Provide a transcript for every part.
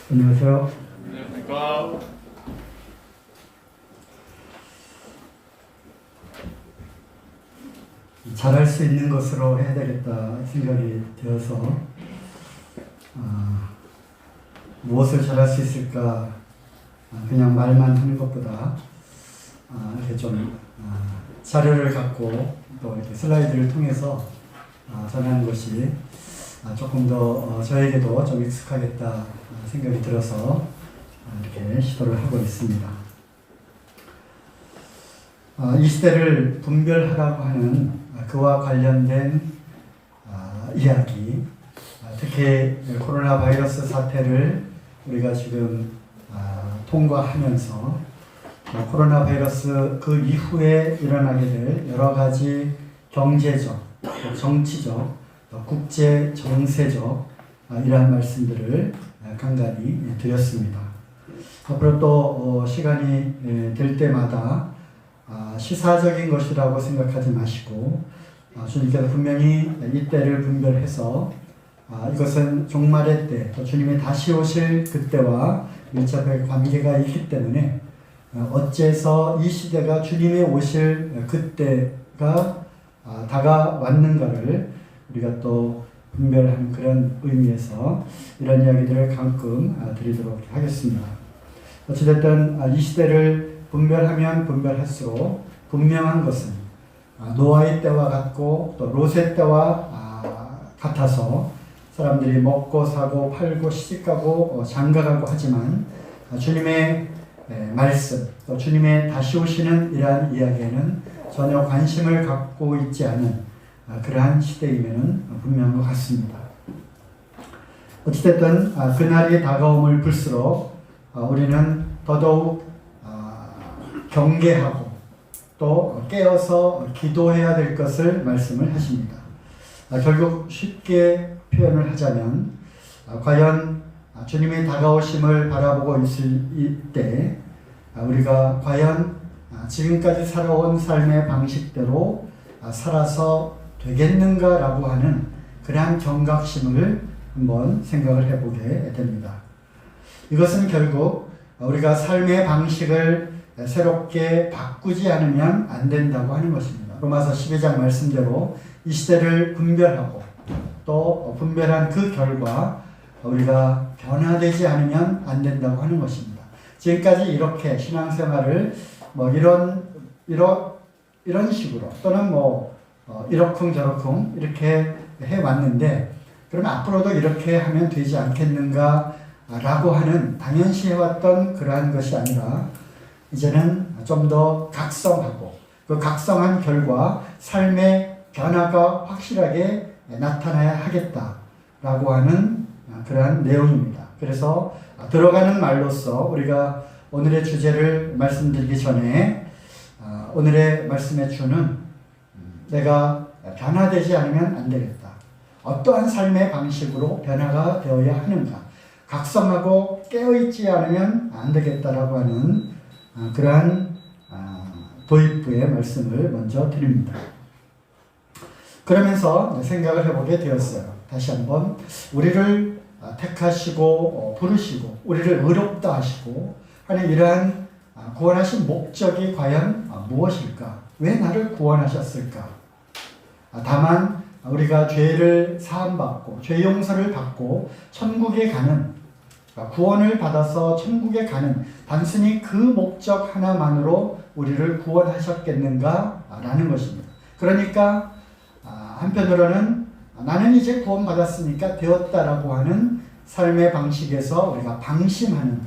안녕하세요. 안녕하십니까. 잘할 수 있는 것으로 해야 되겠다 생각이 되어서 무엇을 잘할 수 있을까 그냥 말만 하는 것보다 이렇게 좀 자료를 갖고 또 이렇게 슬라이드를 통해서 전하는 것이 조금 더 저에게도 좀 익숙하겠다 생각이 들어서 이렇게 시도를 하고 있습니다. 이 시대를 분별하라고 하는 그와 관련된 이야기, 특히 코로나 바이러스 사태를 우리가 지금 통과하면서 코로나 바이러스 그 이후에 일어나게 될 여러 가지 경제적, 정치적, 국제 정세적 이러한 말씀들을 간간히 드렸습니다. 앞으로 또 시간이 될 때마다 시사적인 것이라고 생각하지 마시고 주님께서 분명히 이때를 분별해서 이것은 종말의 때, 또 주님이 다시 오실 그때와 밀접하게 관계가 있기 때문에 어째서 이 시대가 주님이 오실 그때가 다가왔는가를 우리가 또 분별하는 그런 의미에서 이런 이야기들을 가끔 드리도록 하겠습니다. 어찌됐든 이 시대를 분별하면 분별할수록 분명한 것은 노아의 때와 같고 또 롯의 때와 같아서 사람들이 먹고 사고 팔고 시집가고 장가가고 하지만 주님의 말씀 또 주님의 다시 오시는 이러한 이야기에는 전혀 관심을 갖고 있지 않은 그러한 시대임에는 분명한 것 같습니다. 어찌됐든 그날이 다가옴을 볼수록 우리는 더더욱 경계하고 또 깨어서 기도해야 될 것을 말씀을 하십니다. 결국 쉽게 표현을 하자면 과연 주님의 다가오심을 바라보고 있을 때 우리가 과연 지금까지 살아온 삶의 방식대로 살아서 되겠는가라고 하는 그러한 경각심을 한번 생각을 해보게 됩니다. 이것은 결국 우리가 삶의 방식을 새롭게 바꾸지 않으면 안 된다고 하는 것입니다. 로마서 12장 말씀대로 이 시대를 분별하고 또 분별한 그 결과 우리가 변화되지 않으면 안 된다고 하는 것입니다. 지금까지 이렇게 신앙생활을 이런 식으로 또는 이러쿵저러쿵 이렇게 해왔는데 그러면 앞으로도 이렇게 하면 되지 않겠는가 라고 하는 당연시 해왔던 그러한 것이 아니라 이제는 좀 더 각성하고 그 각성한 결과 삶의 변화가 확실하게 나타나야 하겠다라고 하는 그러한 내용입니다. 그래서 들어가는 말로써 우리가 오늘의 주제를 말씀드리기 전에 오늘의 말씀에 주는 내가 변화되지 않으면 안 되겠다. 어떠한 삶의 방식으로 변화가 되어야 하는가. 각성하고 깨어있지 않으면 안 되겠다라고 하는 그러한 도입부의 말씀을 먼저 드립니다. 그러면서 생각을 해보게 되었어요. 다시 한번 우리를 택하시고 부르시고 우리를 의롭다 하시고 하는 이러한 구원하신 목적이 과연 무엇일까? 왜 나를 구원하셨을까? 다만 우리가 죄를 사함받고 죄 용서를 받고 천국에 가는 구원을 받아서 천국에 가는 단순히 그 목적 하나만으로 우리를 구원하셨겠는가? 라는 것입니다. 그러니까 한편으로는 나는 이제 구원받았으니까 되었다라고 하는 삶의 방식에서 우리가 방심하는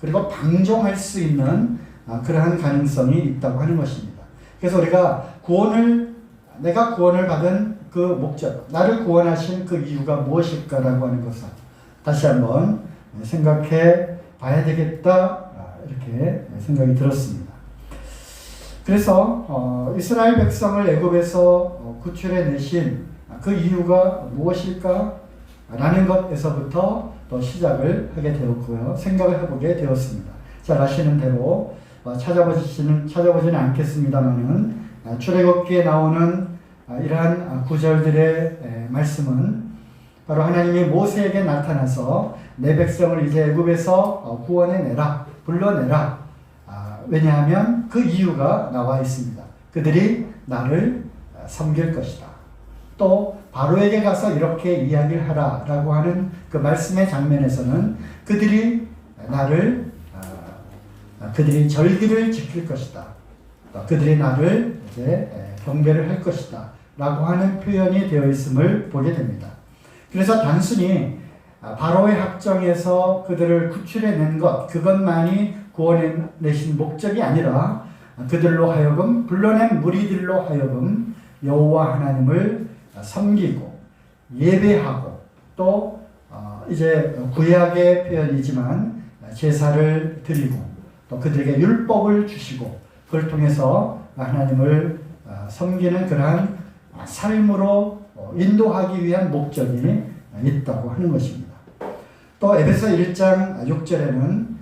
그리고 방종할 수 있는 그러한 가능성이 있다고 하는 것입니다. 그래서 우리가 내가 구원을 받은 그 목적, 나를 구원하신 그 이유가 무엇일까라고 하는 것을 다시 한번 생각해 봐야 되겠다 이렇게 생각이 들었습니다. 그래서 이스라엘 백성을 애굽에서 구출해 내신 그 이유가 무엇일까? 라는 것에서부터 또 시작을 하게 되었고요. 생각을 해보게 되었습니다. 잘 아시는 대로 찾아보지는 않겠습니다만은 출애굽기에 나오는 이러한 구절들의 말씀은 바로 하나님이 모세에게 나타나서 내 백성을 이제 애굽에서 구원해내라, 불러내라. 왜냐하면 그 이유가 나와 있습니다. 그들이 나를 섬길 것이다. 또 바로에게 가서 이렇게 이야기를 하라라고 하는 그 말씀의 장면에서는 그들이 절기를 지킬 것이다. 그들이 나를 이제 경배를 할 것이다. 라고 하는 표현이 되어 있음을 보게 됩니다. 그래서 단순히 바로의 학정에서 그들을 구출해낸 것, 그것만이 구원해내신 목적이 아니라 그들로 하여금, 불러낸 무리들로 하여금 여호와 하나님을 섬기고 예배하고 또 이제 구약의 표현이지만 제사를 드리고 또 그들에게 율법을 주시고 그걸 통해서 하나님을 섬기는 그러한 삶으로 인도하기 위한 목적이 있다고 하는 것입니다. 또 에베소 1장 6절에는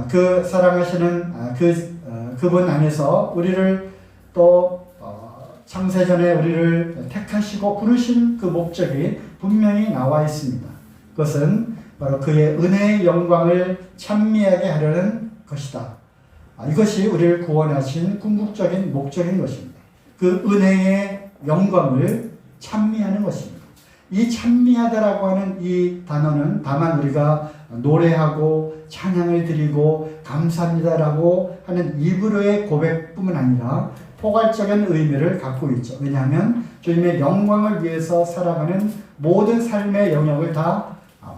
그 사랑하시는 그분 안에서 우리를 또 창세전에 우리를 택하시고 부르신 그 목적이 분명히 나와 있습니다. 그것은 바로 그의 은혜의 영광을 찬미하게 하려는 것이다. 이것이 우리를 구원하신 궁극적인 목적인 것입니다. 그 은혜의 영광을 찬미하는 것입니다. 이 찬미하다라고 하는 이 단어는 다만 우리가 노래하고 찬양을 드리고 감사합니다라고 하는 입으로의 고백뿐만 아니라 포괄적인 의미를 갖고 있죠. 왜냐하면 주님의 영광을 위해서 살아가는 모든 삶의 영역을 다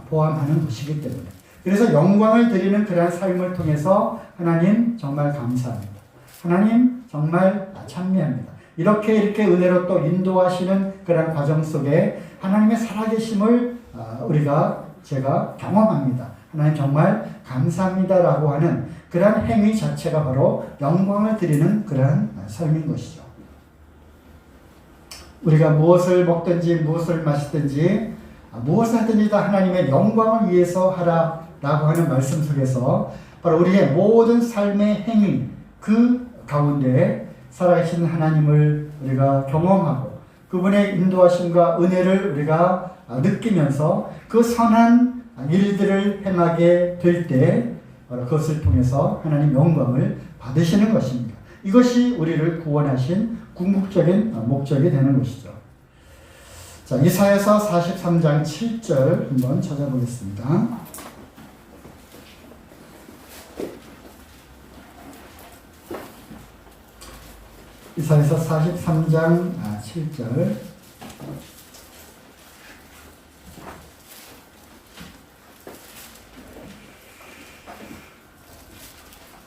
포함하는 것이기 때문에. 그래서 영광을 드리는 그러한 삶을 통해서 하나님 정말 감사합니다. 하나님 정말 찬미합니다. 이렇게 은혜로 또 인도하시는 그런 과정 속에 하나님의 살아계심을 제가 경험합니다. 하나님 정말 감사합니다라고 하는 그러한 행위 자체가 바로 영광을 드리는 그러한 삶인 것이죠. 우리가 무엇을 먹든지 무엇을 마시든지 무엇을 하든지 다 하나님의 영광을 위해서 하라라고 하는 말씀 속에서 바로 우리의 모든 삶의 행위 그 가운데 살아계신 하나님을 우리가 경험하고 그분의 인도하심과 은혜를 우리가 느끼면서 그 선한 일들을 행하게 될 때 그것을 통해서 하나님 영광을 받으시는 것입니다. 이것이 우리를 구원하신 궁극적인 목적이 되는 것이죠. 자, 이사야서 43장 7절 한번 찾아보겠습니다. 이사야서 43장 7절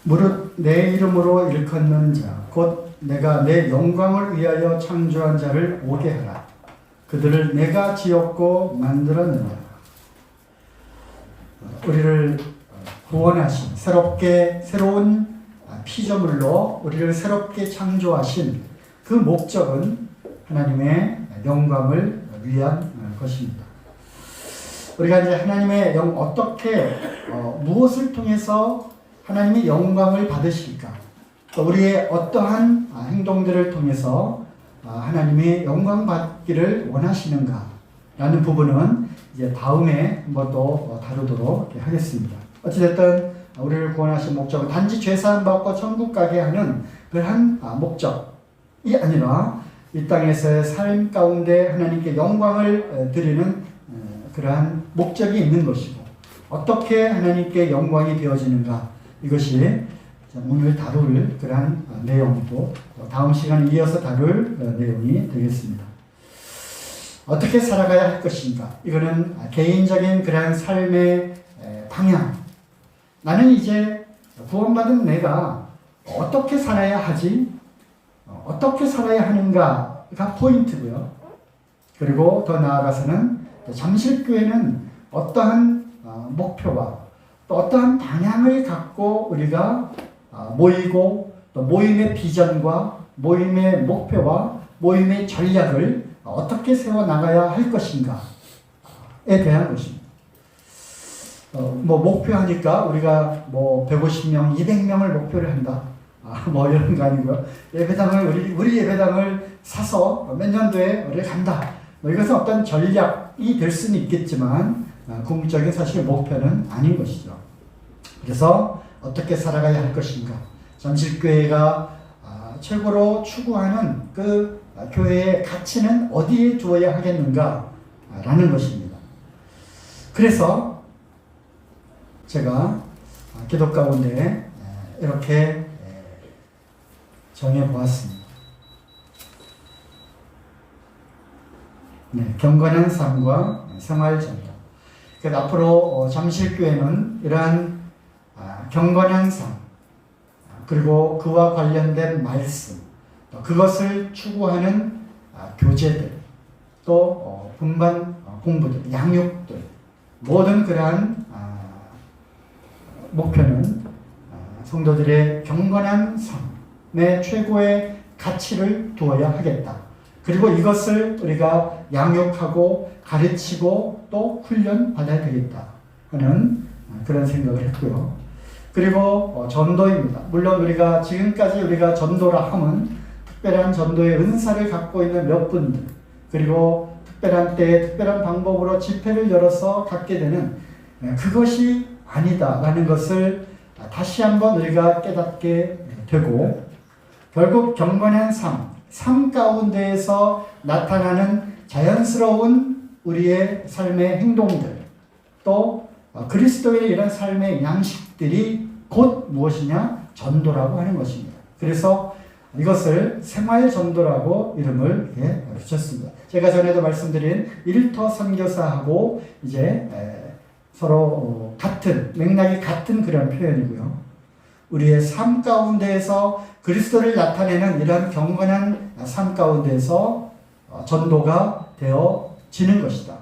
무릇 내 이름으로 일컫는 자 곧 내가 내 영광을 위하여 창조한 자를 오게 하라. 그들을 내가 지었고 만들었느니라. 우리를 구원하신 새로운 피조물로 우리를 새롭게 창조하신 그 목적은 하나님의 영광을 위한 것입니다. 우리가 이제 하나님의 어떻게 무엇을 통해서 하나님의 영광을 받으실까? 또 우리의 어떠한 행동들을 통해서 하나님의 영광 받기를 원하시는가? 라는 부분은 이제 다음에 한번 또 다루도록 하겠습니다. 어찌됐든 우리를 구원하신 목적은 단지 죄사함 받고 천국 가게 하는 그러한 목적이 아니라 이 땅에서의 삶 가운데 하나님께 영광을 드리는 그러한 목적이 있는 것이고 어떻게 하나님께 영광이 되어지는가 이것이 오늘 다룰 그러한 내용이고 다음 시간에 이어서 다룰 내용이 되겠습니다. 어떻게 살아가야 할 것인가? 이거는 개인적인 그러한 삶의 방향. 나는 이제 구원받은 내가 어떻게 살아야 하지? 어떻게 살아야 하는가가 포인트고요. 그리고 더 나아가서는 잠실교회는 어떠한 목표와 또 어떠한 방향을 갖고 우리가 모이고 또 모임의 비전과 모임의 목표와 모임의 전략을 어떻게 세워나가야 할 것인가에 대한 것입니다. 목표하니까 우리가 150명, 200명을 목표를 한다. 이런 거 아니고요. 예배당을, 우리 예배당을 사서 몇 년도에 우리 간다. 이것은 어떤 전략, 시작이 될 수는 있겠지만 궁극적인 사실 목표는 아닌 것이죠. 그래서 어떻게 살아가야 할 것인가? 잠실교회가 최고로 추구하는 그 교회의 가치는 어디에 두어야 하겠는가? 라는 것입니다. 그래서 제가 기도 가운데 이렇게 정해보았습니다. 네, 경건한 삶과 생활 전도. 그래서 앞으로 잠실교회는 이러한 경건한 삶, 그리고 그와 관련된 말씀, 그것을 추구하는 교제들, 또 분반 공부들, 양육들, 모든 그러한 목표는 성도들의 경건한 삶의 최고의 가치를 두어야 하겠다. 그리고 이것을 우리가 양육하고 가르치고 또 훈련받아야 되겠다 하는 그런 생각을 했고요. 그리고 전도입니다. 물론 우리가 지금까지 우리가 전도라 함은 특별한 전도의 은사를 갖고 있는 몇 분들, 그리고 특별한 때에 특별한 방법으로 집회를 열어서 갖게 되는 그것이 아니다라는 것을 다시 한번 우리가 깨닫게 되고, 결국 경건한 삶 가운데에서 나타나는 자연스러운 우리의 삶의 행동들, 또 그리스도의 이런 삶의 양식들이 곧 무엇이냐? 전도라고 하는 것입니다. 그래서 이것을 생활 전도라고 이름을 붙였습니다. 제가 전에도 말씀드린 일터 선교사하고 이제 서로 같은 맥락이 같은 그런 표현이고요. 우리의 삶 가운데에서 그리스도를 나타내는 이런 경건한 삶 가운데서 전도가 되어지는 것이다.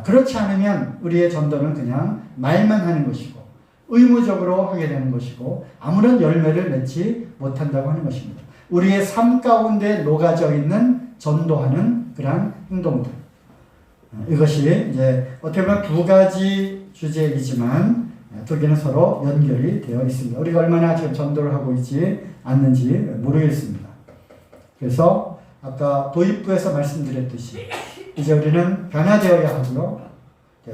그렇지 않으면 우리의 전도는 그냥 말만 하는 것이고 의무적으로 하게 되는 것이고 아무런 열매를 맺지 못한다고 하는 것입니다. 우리의 삶 가운데 녹아져 있는 전도하는 그러한 행동들. 이것이 이제 어떻게 보면 두 가지 주제이지만 두 개는 서로 연결이 되어 있습니다. 우리가 얼마나 지금 전도를 하고 있지 않는지 모르겠습니다. 그래서 아까 도입부에서 말씀드렸듯이 이제 우리는 변화되어야 하고요.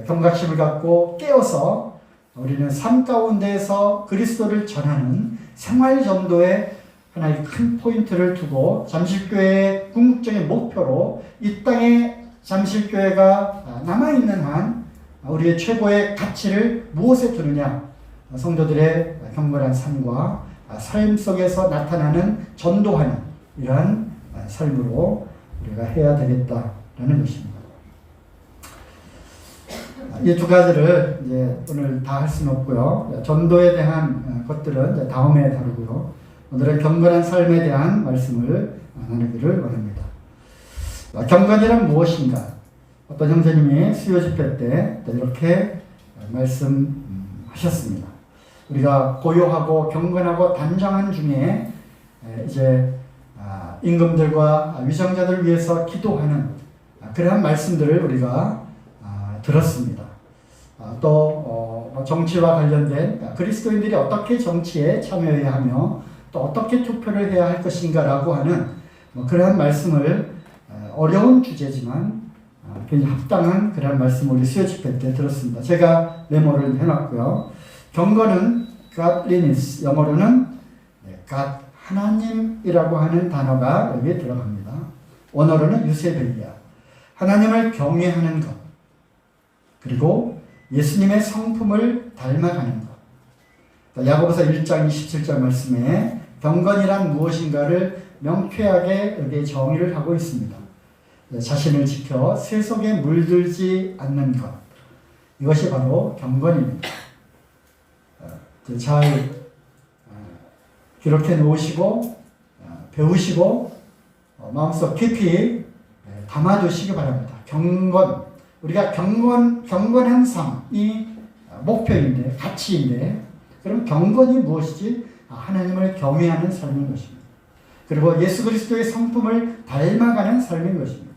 경각심을 갖고 깨어서 우리는 삶 가운데에서 그리스도를 전하는 생활 전도에 하나의 큰 포인트를 두고 잠실교회의 궁극적인 목표로 이 땅에 잠실교회가 남아있는 한 우리의 최고의 가치를 무엇에 두느냐? 성도들의 경건한 삶과 삶 속에서 나타나는 전도하는 이러한 삶으로 우리가 해야 되겠다라는 것입니다. 이 두 가지를 이제 오늘 다 할 수는 없고요. 전도에 대한 것들은 이제 다음에 다루고요. 오늘은 경건한 삶에 대한 말씀을 나누기를 원합니다. 경건이란 무엇인가? 어떤 형제님이 수요 집회 때 이렇게 말씀하셨습니다. 우리가 고요하고 경건하고 단정한 중에 이제 임금들과 위정자들을 위해서 기도하는 그러한 말씀들을 우리가 들었습니다. 또 정치와 관련된 그리스도인들이 어떻게 정치에 참여해야 하며 또 어떻게 투표를 해야 할 것인가라고 하는 그러한 말씀을 어려운 주제지만 굉장히 합당한 그런 말씀을 우리 수요 집회 때 들었습니다. 제가 메모를 해놨고요. 경건은 godliness, 영어로는 God, 하나님이라고 하는 단어가 여기에 들어갑니다. 원어로는 유세벨리아, 하나님을 경외하는 것, 그리고 예수님의 성품을 닮아가는 것. 야고보서 1장 27절 말씀에 경건이란 무엇인가를 명쾌하게 여기에 정의를 하고 있습니다. 자신을 지켜 세속에 물들지 않는 것, 이것이 바로 경건입니다. 잘 기록해 놓으시고 배우시고 마음속 깊이 담아두시기 바랍니다. 경건, 우리가 경건한 삶이 목표인데, 가치인데, 그럼 경건이 무엇이지? 하나님을 경외하는 삶인 것입니다. 그리고 예수 그리스도의 성품을 닮아가는 삶인 것입니다.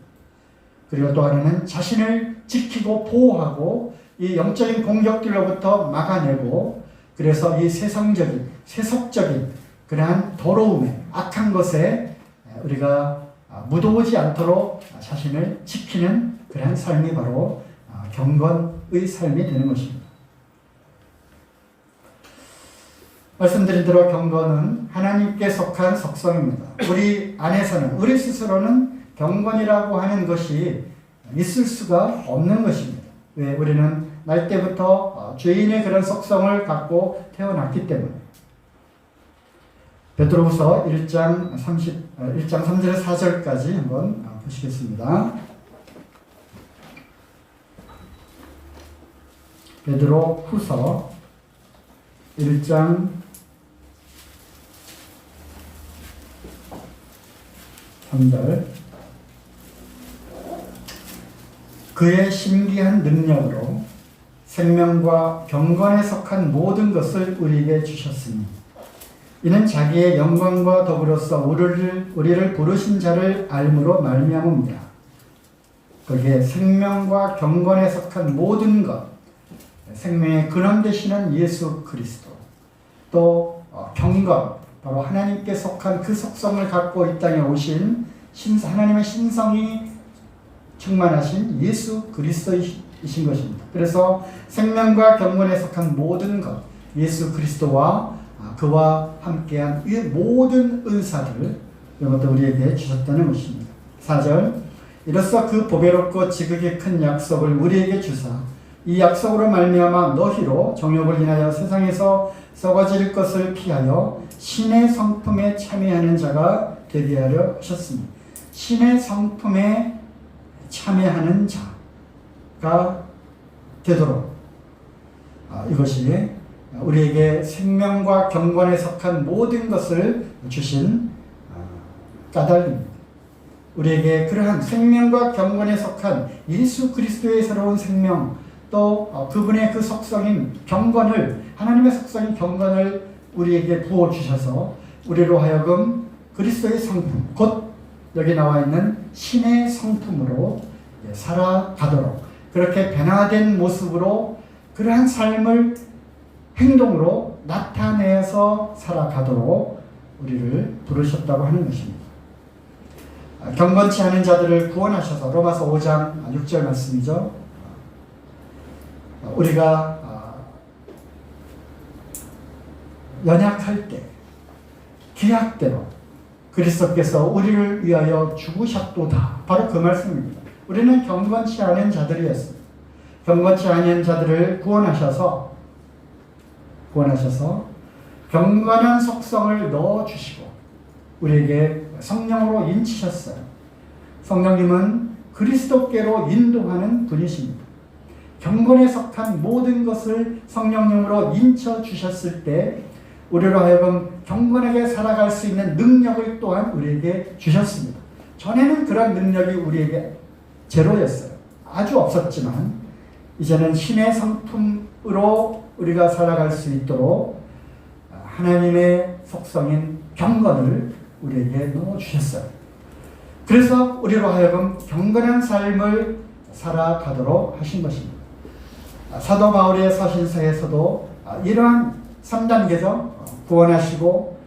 그리고 또 하나는 자신을 지키고 보호하고 이 영적인 공격들로부터 막아내고, 그래서 이 세속적인 그러한 더러움에, 악한 것에 우리가 묻어오지 않도록 자신을 지키는 그러한 삶이 바로 경건의 삶이 되는 것입니다. 말씀드린 대로 경건은 하나님께 속한 속성입니다. 우리 안에서는, 우리 스스로는 경건이라고 하는 것이 있을 수가 없는 것입니다. 왜? 우리는 날 때부터 죄인의 그런 속성을 갖고 태어났기 때문에. 베드로후서 1장 3절 4절까지 한번 보시겠습니다. 베드로후서 1장 3절 그의 신기한 능력으로 생명과 경건에 속한 모든 것을 우리에게 주셨으니 이는 자기의 영광과 더불어서 우리를 부르신 자를 알므로 말미암음이라. 거기에 생명과 경건에 속한 모든 것, 생명의 근원 되시는 예수 그리스도, 또 경건, 바로 하나님께 속한 그 속성을 갖고 이 땅에 오신 하나님의 신성이 충만하신 예수 그리스도이신 것입니다. 그래서 생명과 경건에 속한 모든 것, 예수 그리스도와 그와 함께한 이 모든 은사들을 이것도 우리에게 주셨다는 것입니다. 4절 이로써 그 보배롭고 지극히 큰 약속을 우리에게 주사 이 약속으로 말미암아 너희로 정욕을 인하여 세상에서 썩어질 것을 피하여 신의 성품에 참여하는 자가 되게 하려 하셨습니다. 신의 성품에 참여하는 자가 되도록 이것이 우리에게 생명과 경건에 속한 모든 것을 주신 까닭입니다. 우리에게 그러한 생명과 경건에 속한 예수 그리스도의 새로운 생명, 또 그분의 그 속성인 경건을, 하나님의 속성인 경건을 우리에게 부어주셔서 우리로 하여금 그리스도의 성품, 곧 여기 나와 있는 신의 성품으로 살아가도록, 그렇게 변화된 모습으로 그러한 삶을 행동으로 나타내서 살아가도록 우리를 부르셨다고 하는 것입니다. 경건치 않은 자들을 구원하셔서, 로마서 5장 6절 말씀이죠. 우리가 연약할 때 기약대로 그리스도께서 우리를 위하여 죽으셨도다. 바로 그 말씀입니다. 우리는 경건치 않은 자들이었습니다. 경건치 않은 자들을 구원하셔서 경건한 속성을 넣어주시고 우리에게 성령으로 인치셨어요. 성령님은 그리스도께로 인도하는 분이십니다. 경건에 속한 모든 것을 성령님으로 인쳐주셨을 때 우리로 하여금 경건하게 살아갈 수 있는 능력을 또한 우리에게 주셨습니다. 전에는 그런 능력이 우리에게 제로였어요. 아주 없었지만 이제는 신의 성품으로 우리가 살아갈 수 있도록 하나님의 속성인 경건을 우리에게 넣어주셨어요. 그래서 우리로 하여금 경건한 삶을 살아가도록 하신 것입니다. 사도 바울의 서신서에서도 이러한 3단계죠. 구원하시고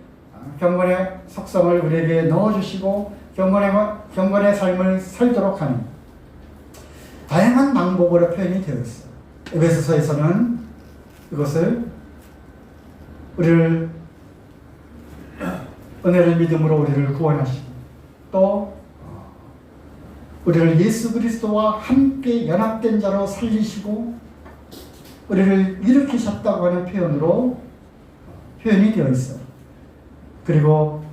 경건의 속성을 우리에게 넣어주시고 경건의 삶을 살도록 하는 다양한 방법으로 표현이 되어 있어요. 에베소서에서는 이것을 우리를 은혜를 믿음으로 우리를 구원하시고 또 우리를 예수 그리스도와 함께 연합된 자로 살리시고 우리를 일으키셨다고 하는 표현이 되어 있어요. 그리고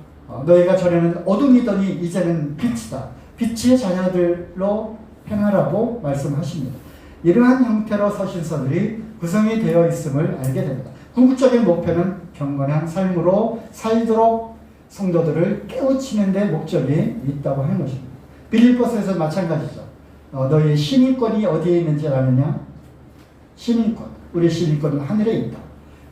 너희가 전에는 어둠이더니 이제는 빛이다. 빛의 자녀들로 행하라고 말씀하십니다. 이러한 형태로 서신서들이 구성이 되어 있음을 알게 됩니다. 궁극적인 목표는 경건한 삶으로 살도록 성도들을 깨우치는 데 목적이 있다고 하는 것입니다. 빌립보서에서 마찬가지죠. 너희 신인권이 어디에 있는지 아느냐? 신인권. 우리 신인권은 하늘에 있다.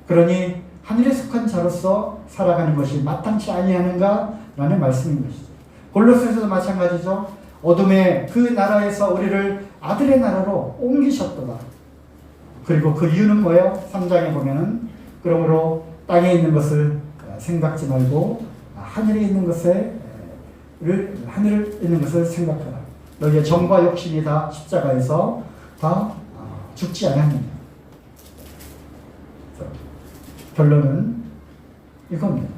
그러니 하늘에 속한 자로서 살아가는 것이 마땅치 아니하는가? 라는 말씀인 것이죠. 골로새서도 마찬가지죠. 어둠의 그 나라에서 우리를 아들의 나라로 옮기셨도다. 그리고 그 이유는 뭐예요? 3장에 보면은 그러므로 땅에 있는 것을 생각지 말고 하늘에 있는 것을 생각하라. 너희의 정과 욕심이 다 십자가에서 다 죽지 않았느냐. 결론은 이겁니다.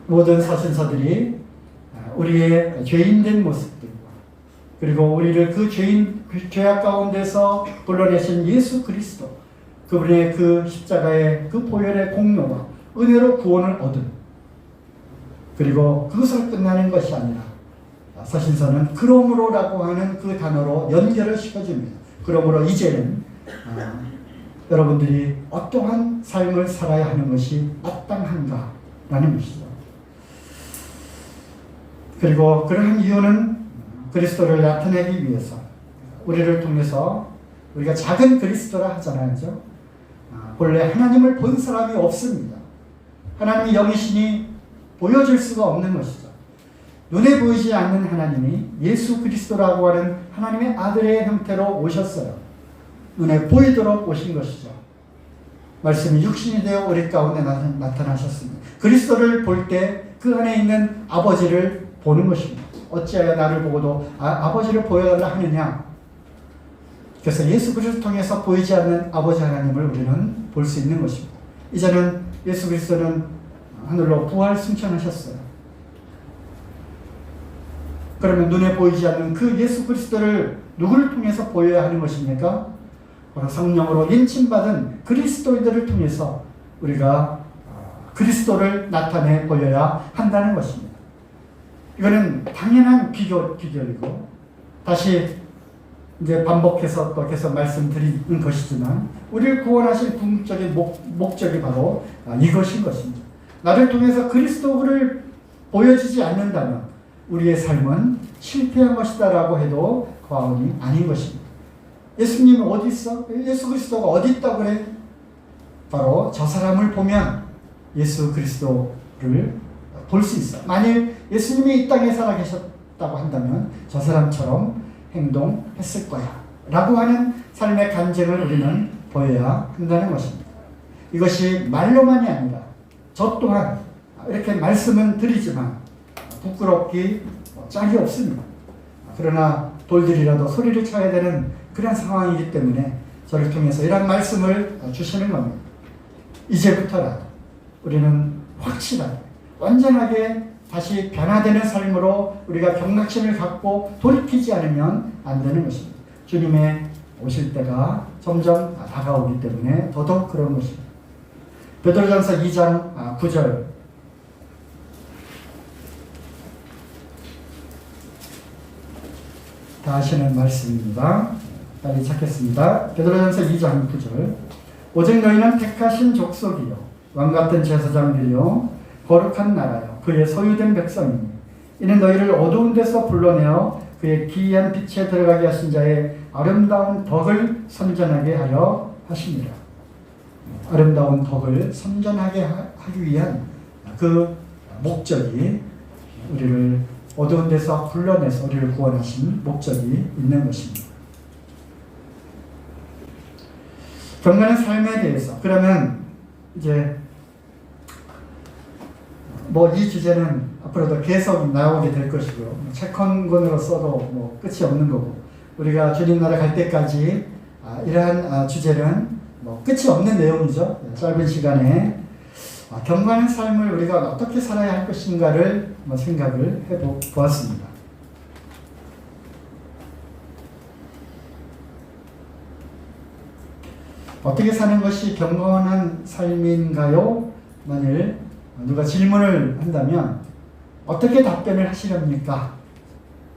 모든 서신서들이 우리의 죄인된 모습들과 그리고 우리를 그 죄악 가운데서 불러내신 예수 그리스도, 그분의 그 십자가의 그 보혈의 공로와 은혜로 구원을 얻은, 그리고 그것으로 끝나는 것이 아니라 서신서는 그러므로라고 하는 그 단어로 연결을 시켜줍니다. 그러므로 이제는 여러분들이 어떠한 삶을 살아야 하는 것이 마땅한가라는 것이죠. 그리고 그러한 이유는 그리스도를 나타내기 위해서 우리를 통해서, 우리가 작은 그리스도라 하잖아요. 본래 하나님을 본 사람이 없습니다. 하나님이 영이시니 보여줄 수가 없는 것이죠. 눈에 보이지 않는 하나님이 예수 그리스도라고 하는 하나님의 아들의 형태로 오셨어요. 눈에 보이도록 오신 것이죠. 말씀이 육신이 되어 우리 가운데 나타나셨습니다. 그리스도를 볼 때 그 안에 있는 아버지를 보는 것입니다. 어찌하여 나를 보고도 아버지를 보여달라 하느냐. 그래서 예수 그리스도를 통해서 보이지 않는 아버지 하나님을 우리는 볼 수 있는 것입니다. 이제는 예수 그리스도는 하늘로 부활 승천하셨어요. 그러면 눈에 보이지 않는 그 예수 그리스도를 누구를 통해서 보여야 하는 것입니까? 바로 성령으로 인침받은 그리스도인들을 통해서 우리가 그리스도를 나타내 보여야 한다는 것입니다. 이거는 당연한 비결이고, 다시 이제 반복해서 또 계속 말씀드리는 것이지만, 우리를 구원하신 궁극적인 목적이 바로 이것인 것입니다. 나를 통해서 그리스도를 보여주지 않는다면 우리의 삶은 실패한 것이다라고 해도 과언이 아닌 것입니다. 예수님이 어디 있어? 예수 그리스도가 어디 있다고 그래? 바로 저 사람을 보면 예수 그리스도를 볼 수 있어. 만일 예수님이 이 땅에 살아계셨다고 한다면 저 사람처럼 행동했을 거야 라고 하는 삶의 간증을 우리는 보여야 한다는 것입니다. 이것이 말로만이 아니라 저 또한 이렇게 말씀은 드리지만 부끄럽기 짝이 없습니다. 그러나 돌들이라도 소리를 쳐야 되는 그런 상황이기 때문에 저를 통해서 이런 말씀을 주시는 겁니다. 이제부터라도 우리는 확실하게 완전하게 다시 변화되는 삶으로 우리가 경각심을 갖고 돌이키지 않으면 안 되는 것입니다. 주님의 오실 때가 점점 다가오기 때문에 더더욱 그런 것입니다. 베드로전서 2장 9절 다 하시는 말씀입니다. 빨리 찾겠습니다. 베드로전서 2장 9절 오직 너희는 택하신 족속이요 왕같은 제사장들이요 거룩한 나라요 그의 소유된 백성이니 이는 너희를 어두운 데서 불러내어 그의 기이한 빛에 들어가게 하신 자의 아름다운 덕을 선전하게 하려 하십니다. 아름다운 덕을 선전하게 하기 위한 그 목적이 우리를 어두운 데서 불러내서 우리를 구원하신 목적이 있는 것입니다. 경건의 삶에 대해서, 그러면 이제 이 주제는 앞으로도 계속 나오게 될 것이고요. 책 한 권으로 써도 끝이 없는 거고, 우리가 주님 나라 갈 때까지 이러한 주제는 끝이 없는 내용이죠. 짧은 시간에 경건한 삶을 우리가 어떻게 살아야 할 것인가를 생각을 해보았습니다. 어떻게 사는 것이 경건한 삶인가요? 만일 누가 질문을 한다면 어떻게 답변을 하시렵니까?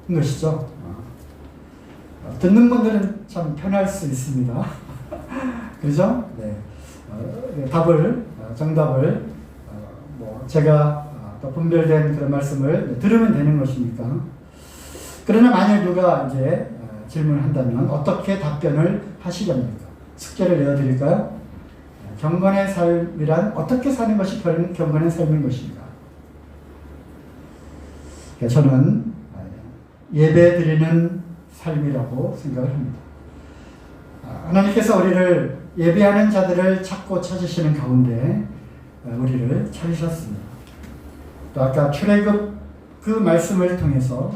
인 것이죠. 듣는 분들은 참 편할 수 있습니다. 그렇죠? 네. 정답을 제가 또 분별된 그런 말씀을 들으면 되는 것이니까. 그러나 만약 누가 이제 질문을 한다면 어떻게 답변을 하시렵니까? 숙제를 내어드릴까요? 경건의 삶이란 어떻게 사는 것이 경건의 삶인 것인가? 저는 예배 드리는 삶이라고 생각을 합니다. 하나님께서 우리를 예배하는 자들을 찾고 찾으시는 가운데 우리를 찾으셨습니다. 또 아까 출애굽 그 말씀을 통해서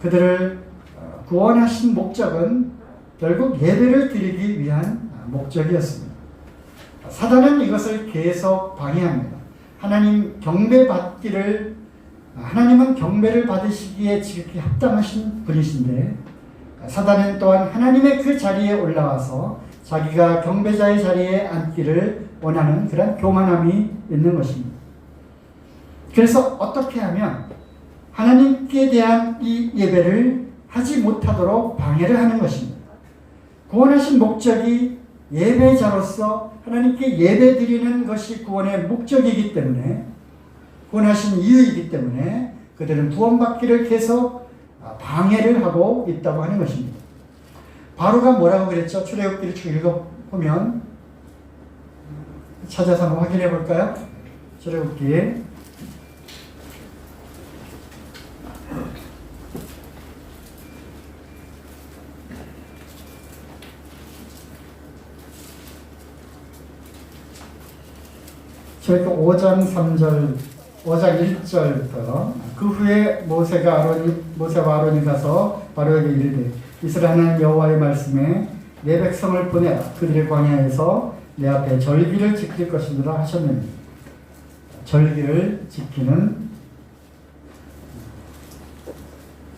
그들을 구원하신 목적은 결국 예배를 드리기 위한 목적이었습니다. 사단은 이것을 계속 방해합니다. 하나님은 경배를 받으시기에 지극히 합당하신 분이신데, 사단은 또한 하나님의 그 자리에 올라와서 자기가 경배자의 자리에 앉기를 원하는 그런 교만함이 있는 것입니다. 그래서 어떻게 하면 하나님께 대한 이 예배를 하지 못하도록 방해를 하는 것입니다. 구원하신 목적이 예배자로서 하나님께 예배 드리는 것이 구원의 목적이기 때문에, 구원하신 이유이기 때문에 그들은 구원받기를 계속 방해를 하고 있다고 하는 것입니다. 바로가 뭐라고 그랬죠? 출애굽기를 쭉 읽어보면 찾아서 한번 확인해 볼까요? 출애굽기 저희가 5장 3절, 5장 1절부터 그 후에 모세와 아론이 가서 바로에게 이르되 이스라엘 하나님 여호와의 말씀에 내 백성을 보내라. 그들의 광야에서 내 앞에 절기를 지킬 것이니라 하셨느니, 절기를 지키는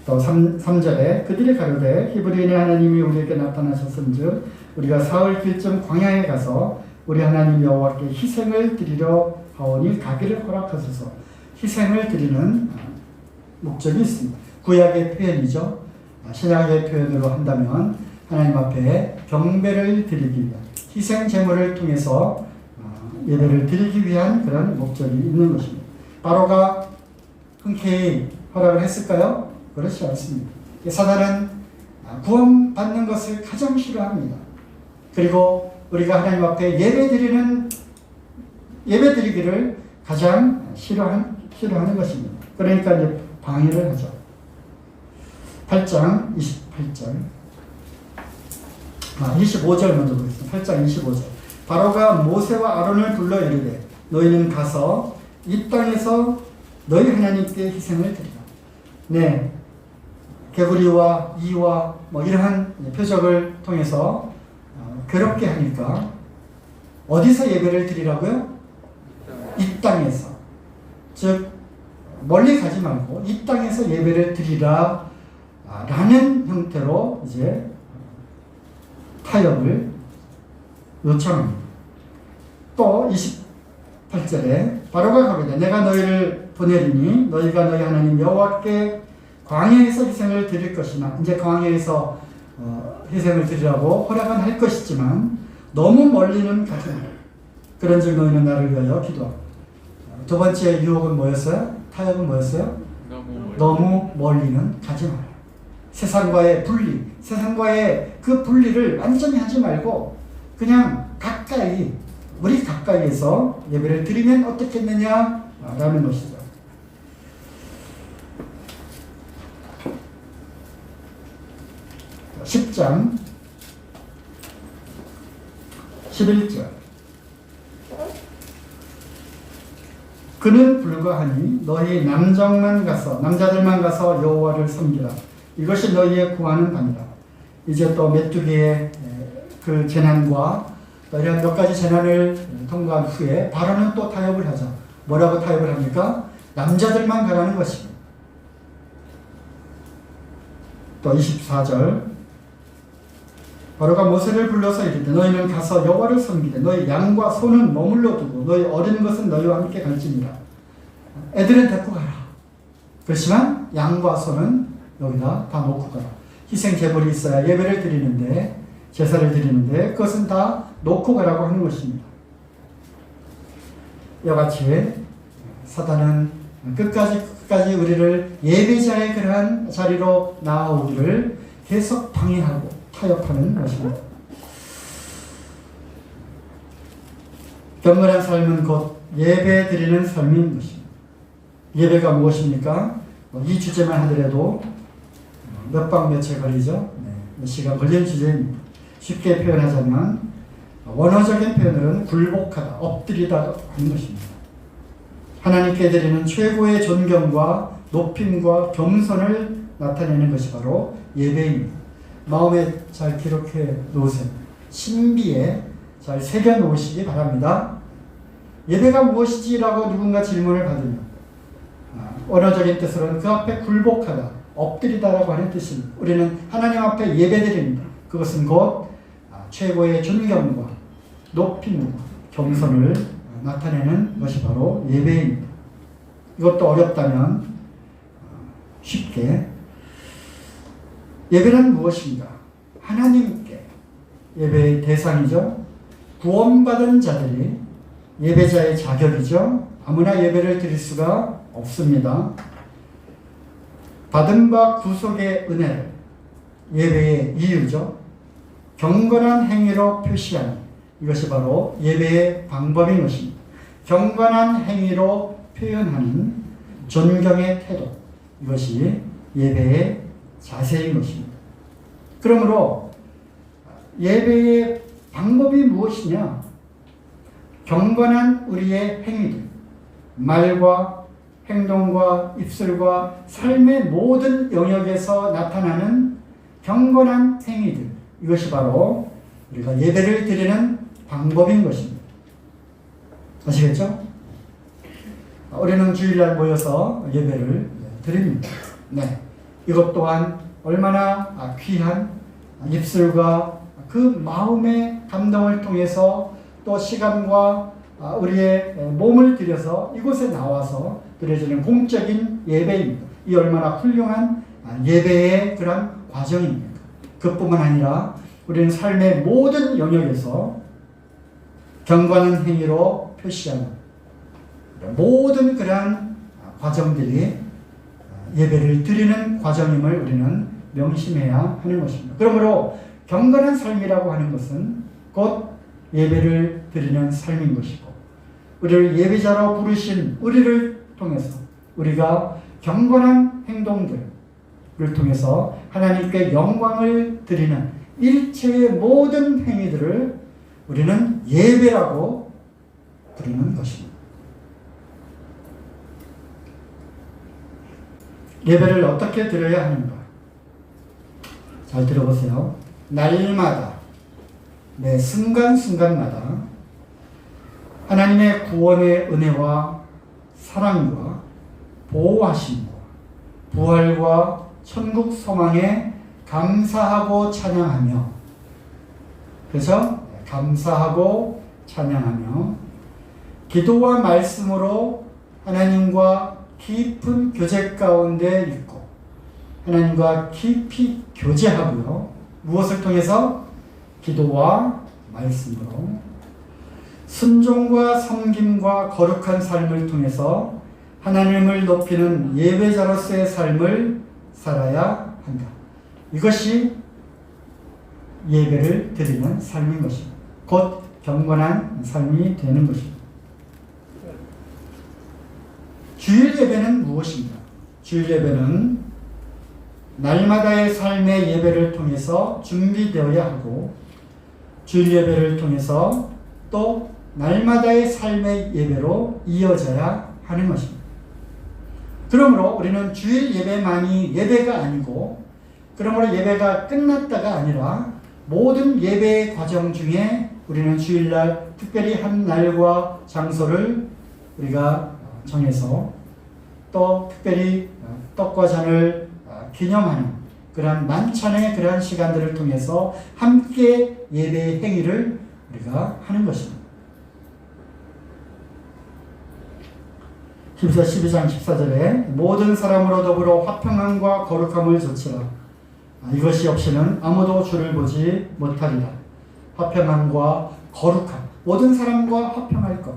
또 3절에 그들이 가로되 히브리인의 하나님이 우리에게 나타나셨은즉 우리가 사흘 길쯤 광야에 가서 우리 하나님 여호와께 희생을 드리려 하오니 가기를 허락하소서. 희생을 드리는 목적이 있습니다. 구약의 표현이죠. 신약의 표현으로 한다면 하나님 앞에 경배를 드리기 위한, 희생 제물을 통해서 예배를 드리기 위한 그런 목적이 있는 것입니다. 바로가 흔쾌히 허락을 했을까요? 그렇지 않습니다. 사단은 구원받는 것을 가장 싫어합니다. 그리고 우리가 하나님 앞에 예배 드리기를 가장 싫어하는 것입니다. 그러니까 이제 방해를 하죠. 8장 28절 25절 먼저 보겠습니다. 8장 25절 바로가 모세와 아론을 불러 이르되 너희는 가서 이 땅에서 너희 하나님께 희생을 드리라. 네, 개구리와 이와 이러한 표적을 통해서 괴롭게 하니까 어디서 예배를 드리라고요? 이 땅에서. 즉 멀리 가지 말고 이 땅에서 예배를 드리라 라는 형태로 이제 타협을 요청합니다. 또 28절에 바로가 가로되 내가 너희를 보내리니 너희가 너희 하나님 여호와께 광야에서 희생을 드릴 것이나, 이제 광야에서 희생을 드리라고 허락은 할 것이지만 너무 멀리는 가지 마라. 그런즉 너희는 나를 위하여 기도하라. 두 번째 유혹은 뭐였어요? 타협은 뭐였어요? 너무 멀리는 가지 마라. 세상과의 분리, 세상과의 그 분리를 완전히 하지 말고 그냥 가까이, 우리 가까이에서 예배를 드리면 어떻겠느냐라는 것이죠. 자, 10장 11절 그는 불과하니 너희 남자들만 가서 여호와를 섬기라. 이것이 너희의 구하는 바니라. 이제 또 메뚜기의 그 재난과 이런 몇 가지 재난을 통과한 후에 바로는 또 타협을 하죠. 뭐라고 타협을 합니까? 남자들만 가라는 것입니다. 또 24절 바로가 모세를 불러서 이르되 너희는 가서 여호와를 섬기되 너희 양과 소는 머물러 두고 너희 어린 것은 너희와 함께 갈지니라. 애들은 데리고 가라. 그렇지만 양과 소는 여기다 다 놓고 가라. 희생 제물이 있어야 예배를 드리는데, 제사를 드리는데 그것은 다 놓고 가라고 하는 것입니다. 이와 같이 사단은 끝까지 우리를 예배자의 그러한 자리로 나아오기를 계속 방해하고 타협하는 것입니다. 경건한 삶은 곧 예배 드리는 삶인 것입니다. 예배가 무엇입니까? 이 주제만 하더라도 몇 방 몇 채 걸리죠? 몇 시간 걸리는 주제입니다. 쉽게 표현하자면 원어적인 표현으로는 굴복하다, 엎드리다 하는 것입니다. 하나님께 드리는 최고의 존경과 높임과 겸손을 나타내는 것이 바로 예배입니다. 마음에 잘 기록해 놓으세요. 신비에 잘 새겨 놓으시기 바랍니다. 예배가 무엇이지라고 누군가 질문을 받으면 언어적인 뜻으로는 그 앞에 굴복하다, 엎드리다라고 하는 뜻입니다. 우리는 하나님 앞에 예배드립니다. 그것은 곧 최고의 존경과 높임과 겸손을 나타내는 것이 바로 예배입니다. 이것도 어렵다면 쉽게 예배는 무엇인가? 하나님께 예배의 대상이죠. 구원받은 자들이 예배자의 자격이죠. 아무나 예배를 드릴 수가 없습니다. 받은 바 구속의 은혜를 예배의 이유죠. 경건한 행위로 표시하는 이것이 바로 예배의 방법인 것입니다. 경건한 행위로 표현하는 존경의 태도, 이것이 예배의 자세인 것입니다. 그러므로 예배의 방법이 무엇이냐? 경건한 우리의 행위들, 말과 행동과 입술과 삶의 모든 영역에서 나타나는 경건한 행위들, 이것이 바로 우리가 예배를 드리는 방법인 것입니다. 아시겠죠? 우리는 주일날 모여서 예배를 드립니다. 네. 이것 또한 얼마나 귀한 입술과 그 마음의 감동을 통해서 또 시간과 우리의 몸을 들여서 이곳에 나와서 드려지는 공적인 예배입니다. 이 얼마나 훌륭한 예배의 그런 과정입니까? 그뿐만 아니라 우리는 삶의 모든 영역에서 경건한 행위로 표시하는 모든 그러한 과정들이 예배를 드리는 과정임을 우리는 명심해야 하는 것입니다. 그러므로 경건한 삶이라고 하는 것은 곧 예배를 드리는 삶인 것이고, 우리를 예배자로 부르신 우리를 통해서 우리가 경건한 행동들을 통해서 하나님께 영광을 드리는 일체의 모든 행위들을 우리는 예배라고 부르는 것입니다. 예배를 어떻게 드려야 하는가? 잘 들어보세요. 날마다, 매 순간순간마다 하나님의 구원의 은혜와 사랑과 보호하심과 부활과 천국 소망에 감사하고 찬양하며, 그래서 감사하고 찬양하며 기도와 말씀으로 하나님과 깊은 교제 가운데 있고 하나님과 깊이 교제하고요. 무엇을 통해서? 기도와 말씀으로 순종과 섬김과 거룩한 삶을 통해서 하나님을 높이는 예배자로서의 삶을 살아야 한다. 이것이 예배를 드리는 삶인 것입니다. 곧 경건한 삶이 되는 것입니다. 주일 예배는 무엇입니까? 주일 예배는 날마다의 삶의 예배를 통해서 준비되어야 하고, 주일 예배를 통해서 또 날마다의 삶의 예배로 이어져야 하는 것입니다. 그러므로 우리는 주일 예배만이 예배가 아니고, 그러므로 예배가 끝났다가 아니라 모든 예배의 과정 중에 우리는 주일날 특별히 한 날과 장소를 우리가 정해서 또 특별히 떡과 잔을 기념하는 그러한 만찬의 그러한 시간들을 통해서 함께 예배의 행위를 우리가 하는 것입니다. 히브리서 12장 14절에 모든 사람으로 더불어 화평함과 거룩함을 조치라. 이것이 없이는 아무도 주를 보지 못하리라. 화평함과 거룩함, 모든 사람과 화평할 것,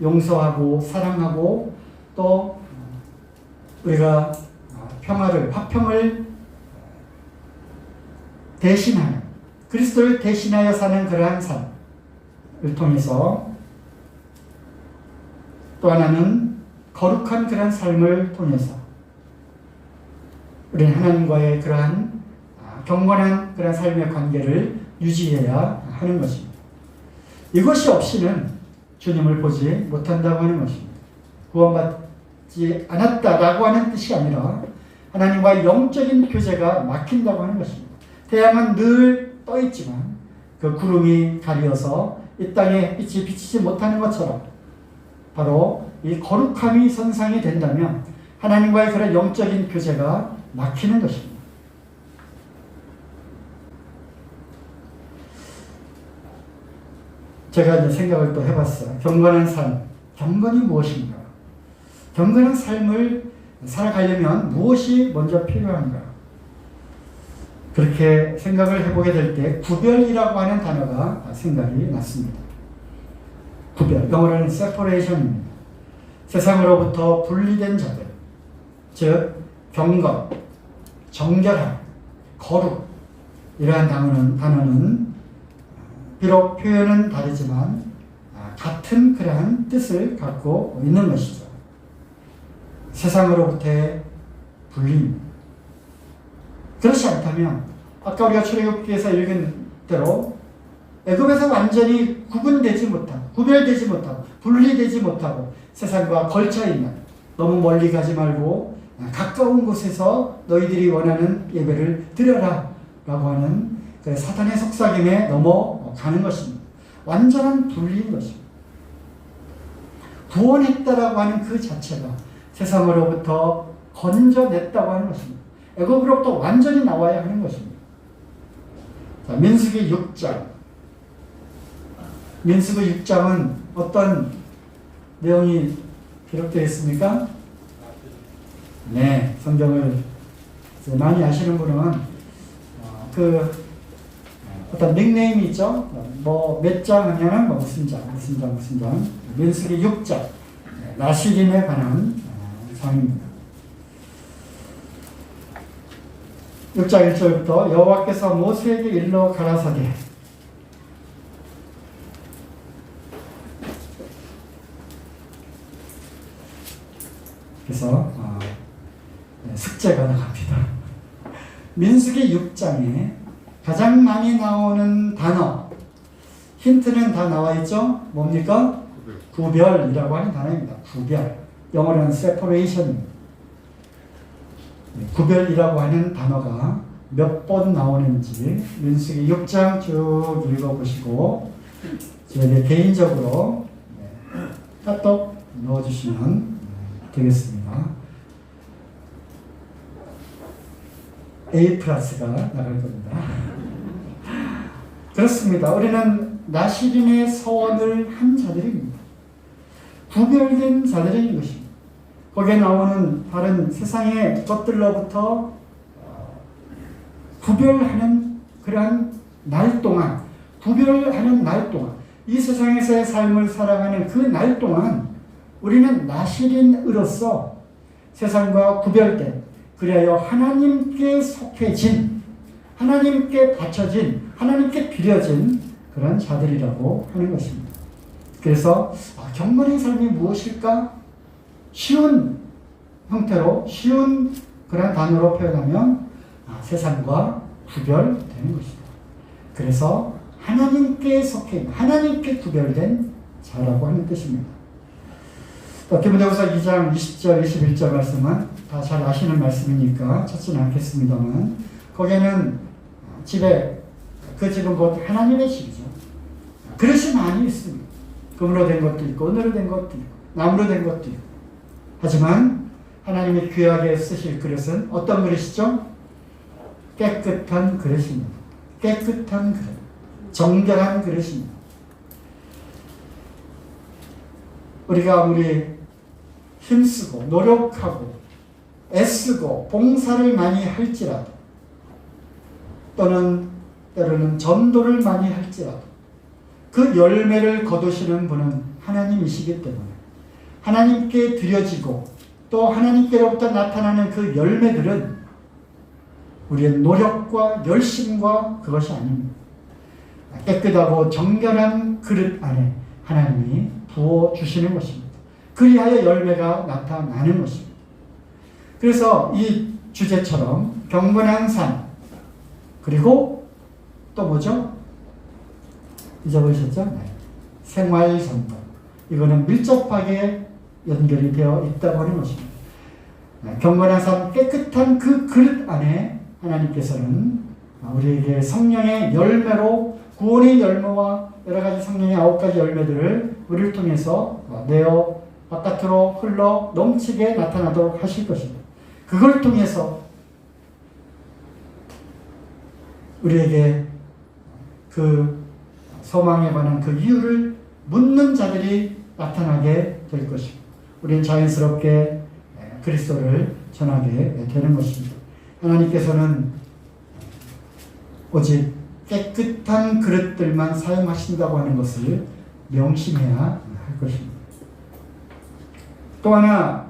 용서하고 사랑하고 또 우리가 화평을 대신하는, 그리스도를 대신하여 사는 그러한 삶을 통해서, 또 하나는 거룩한 그러한 삶을 통해서 우리는 하나님과의 그러한 경건한 그러한 삶의 관계를 유지해야 하는 것입니다. 이것이 없이는 주님을 보지 못한다고 하는 것입니다. 구원받지 않았다라고 하는 뜻이 아니라 하나님과의 영적인 교제가 막힌다고 하는 것입니다. 태양은 늘 떠있지만 그 구름이 가리어서 이 땅에 햇빛이 비치지 못하는 것처럼 바로 이 거룩함이 손상이 된다면 하나님과의 그런 영적인 교제가 막히는 것입니다. 제가 이제 생각을 또 해봤어요. 경건한 삶, 경건이 무엇인가? 경건한 삶을 살아가려면 무엇이 먼저 필요한가? 그렇게 생각을 해보게 될 때 구별이라고 하는 단어가 생각이 났습니다. 구별, 영어로는 separation입니다. 세상으로부터 분리된 자들, 즉 경건, 정결함, 거룩 이러한 단어는 비록 표현은 다르지만 같은 그러한 뜻을 갖고 있는 것이죠. 세상으로부터의 분리입니다. 그렇지 않다면 아까 우리가 출애굽기에서 읽은 대로 애굽에서 완전히 구분되지 못하고 구별되지 못하고 분리되지 못하고 세상과 걸쳐있는, 너무 멀리 가지 말고 가까운 곳에서 너희들이 원하는 예배를 드려라 라고 하는 그 사탄의 속삭임에 넘어가는 것입니다. 완전한 분리인 것입니다. 구원했다라고 하는 그 자체가 세상으로부터 건져냈다고 하는 것입니다. 애굽으로부터 완전히 나와야 하는 것입니다. 자, 민수기 6장. 민수기 6장은 어떤 내용이 기록되어 있습니까? 네, 성경을 많이 아시는 분은 어떤 닉네임이 있죠. 뭐 몇 장 하면은 뭐 무슨 장. 민수기 6장 나시림에 관한 장입니다. 6장 1절부터 여호와께서 모세에게 일러 가라사대 그래서 숙제가 나갑니다. 민수기 6장에 가장 많이 나오는 단어, 힌트는 다 나와 있죠? 뭡니까? 구별이라고 하는 단어입니다. 구별. 영어로는 separation입니다. 구별이라고 하는 단어가 몇 번 나오는지 민수기 6장 쭉 읽어보시고 저에게 개인적으로 카톡 넣어주시면 되겠습니다. A 플러스가 나갈 겁니다. 그렇습니다. 우리는 나시린의 서원을 한 자들입니다. 구별된 자들인 것입니다. 거기에 나오는 다른 세상의 것들로부터 구별하는 그러한 날 동안, 이 세상에서의 삶을 살아가는 그 날 동안 우리는 나시린으로서 세상과 구별된, 그리하여 하나님께 속해진, 하나님께 바쳐진, 하나님께 빌려진 그런 자들이라고 하는 것입니다. 그래서 경건의 삶이 무엇일까? 쉬운 형태로, 쉬운 그런 단어로 표현하면 세상과 구별되는 것입니다. 그래서 하나님께 속해, 하나님께 구별된 자라고 하는 뜻입니다. 디모데후서 2장 20절, 21절 말씀은 다 잘 아시는 말씀이니까 찾지는 않겠습니다만 거기에는 그 집은 곧 하나님의 집이죠. 그릇이 많이 있습니다. 금으로 된 것도 있고 은으로 된 것도 있고 나무로 된 것도 있고 하지만 하나님이 귀하게 쓰실 그릇은 어떤 그릇이죠? 깨끗한 그릇입니다. 깨끗한 그릇, 정결한 그릇입니다. 우리가 아무리 힘쓰고 노력하고 애쓰고 봉사를 많이 할지라도 또는 때로는 전도를 많이 할지라도 그 열매를 거두시는 분은 하나님이시기 때문에 하나님께 드려지고 또 하나님께로부터 나타나는 그 열매들은 우리의 노력과 열심과 그것이 아닙니다. 깨끗하고 정결한 그릇 안에 하나님이 부어주시는 것입니다. 그리하여 열매가 나타나는 것입니다. 그래서 이 주제처럼 경건한 삶, 그리고 또 뭐죠? 잊어버리셨죠? 네. 생활전도. 이거는 밀접하게 연결이 되어 있다고 하는 것입니다. 경건한 삶, 깨끗한 그 그릇 안에 하나님께서는 우리에게 성령의 열매로 구원의 열매와 여러 가지 성령의 9가지 열매들을 우리를 통해서 내어 바깥으로 흘러 넘치게 나타나도록 하실 것입니다. 그걸 통해서 우리에게 그 소망에 관한 그 이유를 묻는 자들이 나타나게 될 것입니다. 우리는 자연스럽게 그리스도를 전하게 되는 것입니다. 하나님께서는 오직 깨끗한 그릇들만 사용하신다고 하는 것을 명심해야 할 것입니다. 또 하나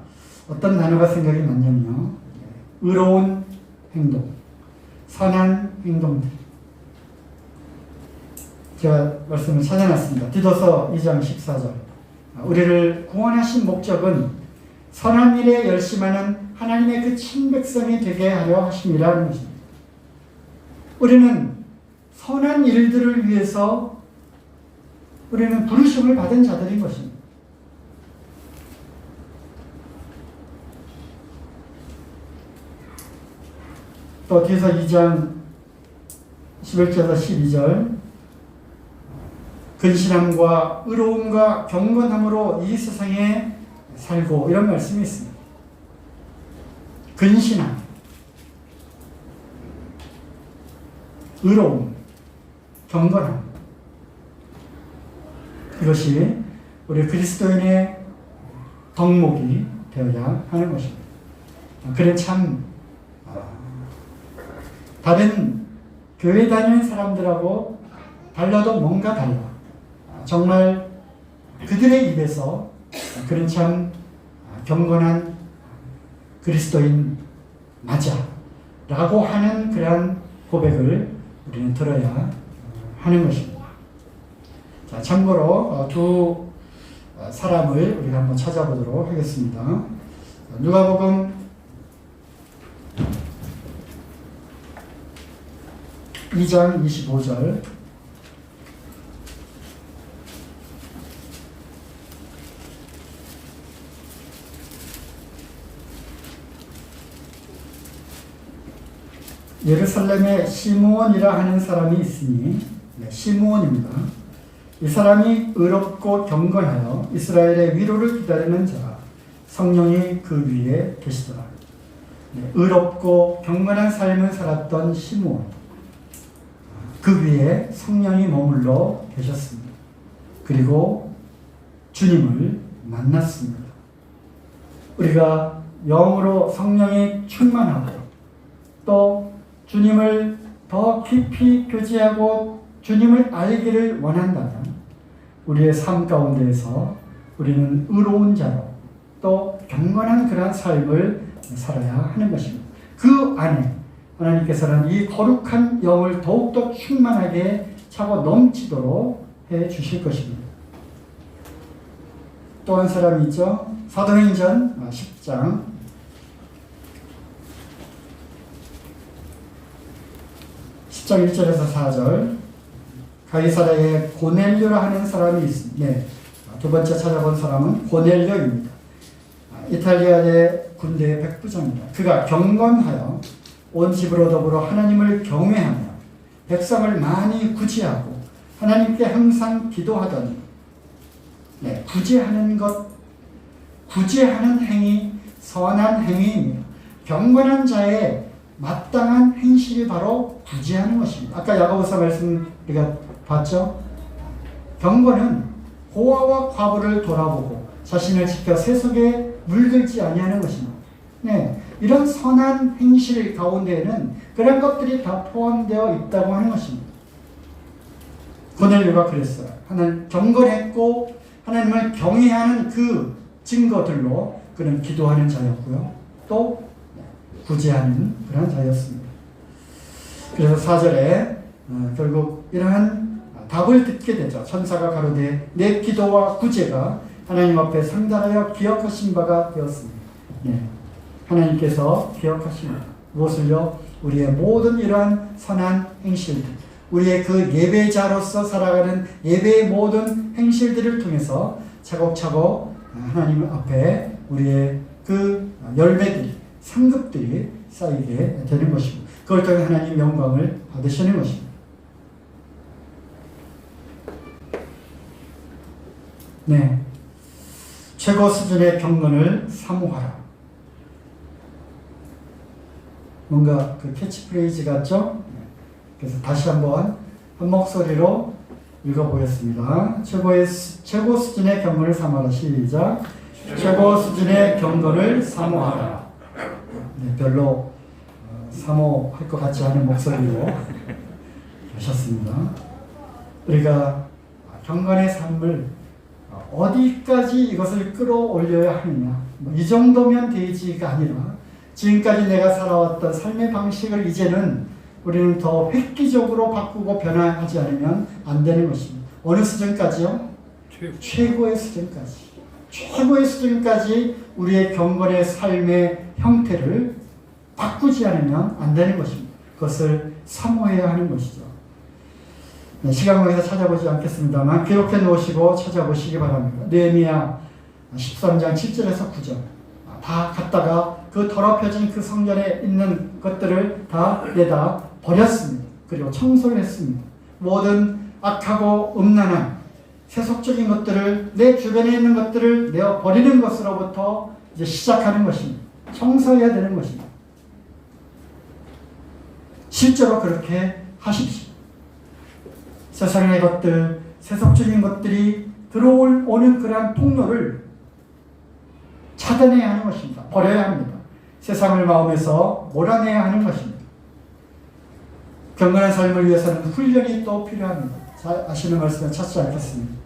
어떤 단어가 생각이 났냐면요. 의로운 행동, 선한 행동들. 제가 말씀을 찾아놨습니다. 디도서 2장 14절. 우리를 구원하신 목적은 선한 일에 열심하는 하나님의 그 친백성이 되게 하려 하심이라는 것입니다. 우리는 선한 일들을 위해서 우리는 부르심을 받은 자들인 것입니다. 또 뒤에서 2장 11절에서 12절 근신함과 의로움과 경건함으로 이 세상에 살고 이런 말씀이 있습니다. 근신함, 의로움, 경건함, 이것이 우리 그리스도인의 덕목이 되어야 하는 것입니다. 그래 참 다른 교회 다니는 사람들하고 달라도 뭔가 달라. 정말 그들의 입에서 그런 참 경건한 그리스도인 맞아 라고 하는 그러한 고백을 우리는 들어야 하는 것입니다. 자, 참고로 두 사람을 우리가 한번 찾아보도록 하겠습니다. 누가복음 2장 25절. 예루살렘에 시므온이라 하는 사람이 있으니, 시므온입니다. 이 사람이 의롭고 경건하여 이스라엘의 위로를 기다리는 자, 성령이 그 위에 계시더라. 의롭고 경건한 삶을 살았던 시므온, 그 위에 성령이 머물러 계셨습니다. 그리고 주님을 만났습니다. 우리가 영으로 성령이 충만하고 또 주님을 더 깊이 교제하고 주님을 알기를 원한다면 우리의 삶 가운데에서 우리는 의로운 자로 또 경건한 그러한 삶을 살아야 하는 것입니다. 그 안에 하나님께서는 이 거룩한 영을 더욱더 충만하게 차고 넘치도록 해 주실 것입니다. 또 한 사람이 있죠. 사도행전 10장 1절에서 4절. 가이사랴에 고넬료라 하는 사람이 있습니다. 네, 두 번째 찾아본 사람은 고넬료입니다. 이탈리아의 군대의 백부장입니다. 그가 경건하여 온 집으로 더불어 하나님을 경외하며 백성을 많이 구제하고 하나님께 항상 기도하더니, 구제하는 것, 구제하는 행위, 선한 행위입니다. 경건한 자의 마땅한 행실이 바로 구제하는 것입니다. 아까 야고보서 말씀 우리가 봤죠? 경건은 고아와 과부를 돌아보고 자신을 지켜 세속에 물들지 아니하는 것입니다. 이런 선한 행실 가운데에는 그런 것들이 다 포함되어 있다고 하는 것입니다. 고넬료가 그랬어요. 하나님 경건했고 하나님을 경외하는 그 증거들로 그는 기도하는 자였고요. 또 구제하는 그런 자였습니다. 그래서 4절에 결국 이러한 답을 듣게 되죠. 천사가 가로되 내 기도와 구제가 하나님 앞에 상달하여 기억하신 바가 되었습니다. 하나님께서 기억하십니다. 무엇을요? 우리의 모든 이러한 선한 행실들, 우리의 그 예배자로서 살아가는 예배의 모든 행실들을 통해서 차곡차곡 하나님 앞에 우리의 그 열매들이 상급들이 쌓이게 되는 것입니다. 그걸 통해 하나님 영광을 받으시는 것입니다. 네, 최고 수준의 경건을 사모하라. 뭔가 그 캐치프레이즈 같죠? 그래서 다시 한번 한 목소리로 읽어보겠습니다. 최고 수준의 경건을 사모하라. 시작. 최고 수준의 경건을 사모하라. 네, 별로 사모할 것 같지 않은 목소리로 하셨습니다. 우리가 경건의 삶을 어디까지 이것을 끌어올려야 하느냐, 이 정도면 되지가 아니라 지금까지 내가 살아왔던 삶의 방식을 이제는 우리는 더 획기적으로 바꾸고 변화하지 않으면 안 되는 것입니다. 어느 수준까지요? 최고의 수준까지. 최고의 수준까지 우리의 경건의 삶의 형태를 바꾸지 않으면 안 되는 것입니다. 그것을 사모해야 하는 것이죠. 네, 시간 관계에서 찾아보지 않겠습니다만 기록해 놓으시고 찾아보시기 바랍니다. 느헤미야 13장 7절에서 9절 다 갖다가 그 더럽혀진 그 성전에 있는 것들을 다 내다 버렸습니다. 그리고 청소를 했습니다. 모든 악하고 음란한 세속적인 것들을, 내 주변에 있는 것들을 내어 버리는 것으로부터 이제 시작하는 것입니다. 청소해야 되는 것입니다. 실제로 그렇게 하십시오. 세상의 것들, 세속적인 것들이 들어오는 그러한 통로를 차단해야 하는 것입니다. 버려야 합니다. 세상을 마음에서 몰아내야 하는 것입니다. 경건한 삶을 위해서는 훈련이 또 필요합니다. 잘 아시는 말씀을 찾지 않겠습니다.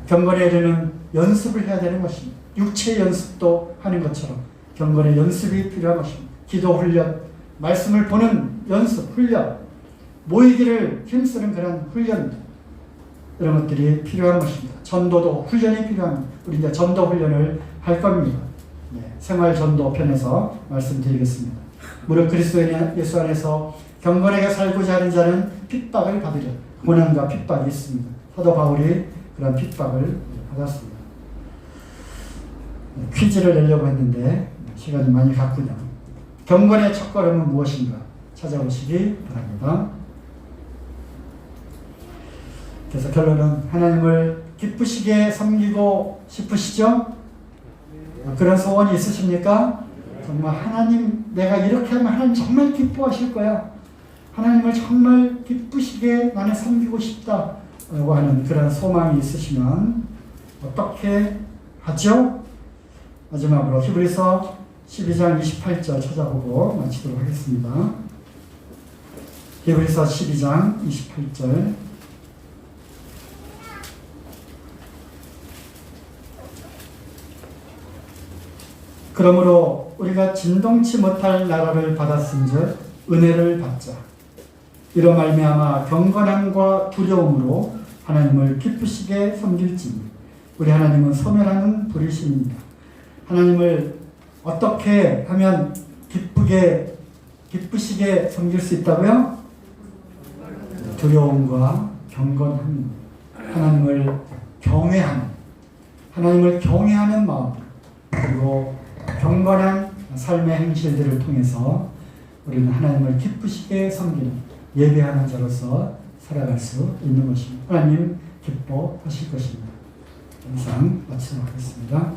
경건에 이르는 연습을 해야 되는 것입니다. 육체 연습도 하는 것처럼 경건의 연습이 필요한 것입니다. 기도 훈련, 말씀을 보는 연습, 훈련, 모이기를 힘쓰는 그런 훈련, 이런 것들이 필요한 것입니다. 전도도 훈련이 필요합니다. 우리 이제 전도 훈련을 할 겁니다. 네, 생활 전도 편에서 말씀드리겠습니다. 무릇 그리스도 예수 안에서 경건하게 살고자 하는 자는 핍박을 받으려. 고난과 핍박이 있습니다. 사도 바울이 그런 핍박을 받았습니다. 네, 퀴즈를 내려고 했는데 시간이 많이 갔군요. 경건의 첫걸음은 무엇인가 찾아보시기 바랍니다. 그래서 결론은 하나님을 기쁘시게 섬기고 싶으시죠? 그런 소원이 있으십니까? 정말 하나님, 내가 이렇게 하면 하나님 정말 기뻐하실 거야. 하나님을 정말 기쁘시게 나는 섬기고 싶다라고 하는 그런 소망이 있으시면 어떻게 하죠? 마지막으로 히브리서 12장 28절 찾아보고 마치도록 하겠습니다. 히브리서 12장 28절 그러므로 우리가 진동치 못할 나라를 받았은즉 은혜를 받자. 이로 말미암아 경건함과 두려움으로 하나님을 기쁘시게 섬길지니 우리 하나님은 소멸하는 불이십니다. 하나님을 어떻게 하면 기쁘시게 섬길 수 있다고요? 두려움과 경건함, 하나님을 경외하는 마음, 그리고 경건한 삶의 행실들을 통해서 우리는 하나님을 기쁘시게 섬기는 예배하는 자로서 살아갈 수 있는 것입니다. 하나님 기뻐하실 것입니다. 영상 마치도록 하겠습니다.